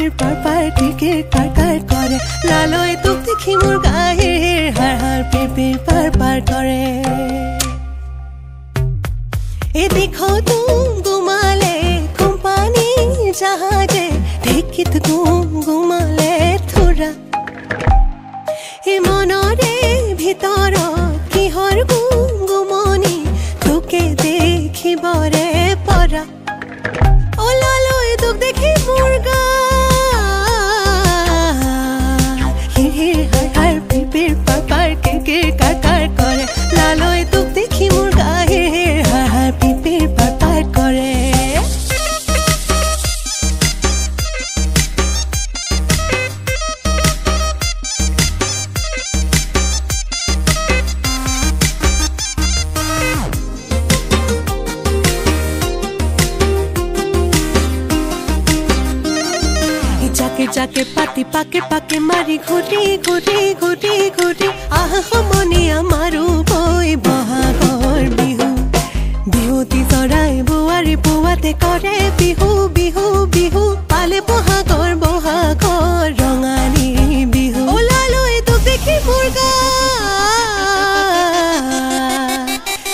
পিপিৰ পাৰ কিৰকিৰ কাৰ কৰে লালৈ তোক দেখি মোৰ গাহিৰ হাৰ হাৰ পিপিৰ পাৰ কৰে এদিখতো গুমালে কোম্পানী জাহাজে ঢেকিত গুমালে থোৰা এই মনৰে ভিতৰত কিহৰ গুমনি তোকে দেখিবৰে পৰা ওলালৈ তোক দেখি মোৰ গা হিৰ হাৰ হাৰ পিপিৰ পাৰ কিৰকিৰ কাৰ কৰে লালৈ তোক দেখি মোৰ গা হিৰ হাৰ হাৰ পিপিৰ পাৰ কৰে जाके पाती पाके मारी घुटी आहमनी आमारू बई बहागर बिहु बिहुती चराई बुआरी पुवाते करे बिहु बिहु बिहु पाले बहागर रंगानी बिहु ओलालोय तो देखी मुर्गा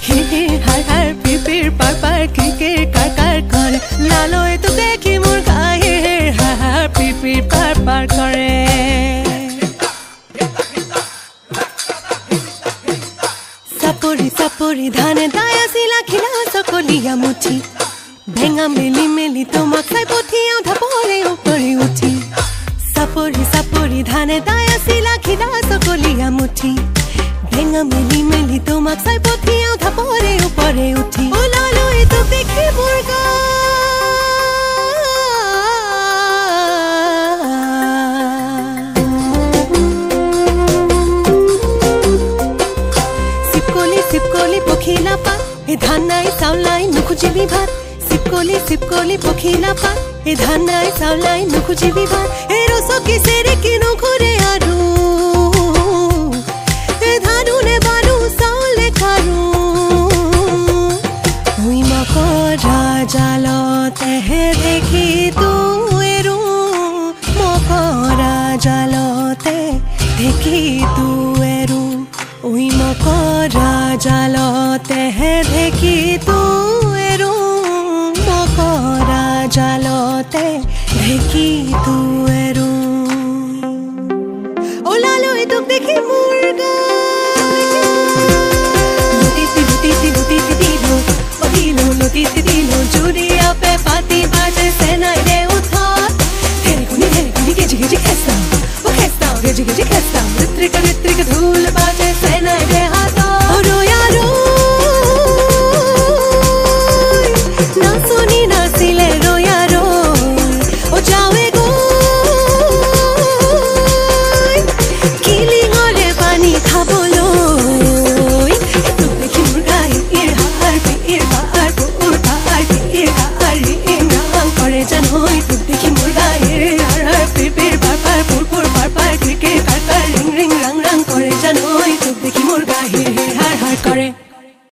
हिर हार हार पिपिर पार किरकिर कार करे लालोय तो देखी मुर्गा हिर हार हार पिपिर पार करे सापरी धाने दाया सिला खिला सकलिया मुठी भेंगा मेली তোমাক চাই পঠিয়াও ধাপৰে উপৰি উঠি সাপৰি ধানে দায়া সিলা খিলা সকলিয়া মুঠি भेंगा मेली তোমাক চাই পঠিয়াও ধাপৰে উপৰি উঠি ওলালৈ তো দেখি মুৰ্গা सिपकोली पखिला पा ए धान नाई चाउलाई नुखुजिबी भात सिपकोली पखिला पा ए धान नाई चाउलाई नुखुजिबी भात ए रसो किसेरे किनो घुरे आरु ए धानु ने बारु चाउले खारु हुई मकरा जालते हे देखि तु एरु मकरा जालते देखि तु एरु उई मकरा जालते हे देखी तू एरू मकरा जालते देखी तू एरू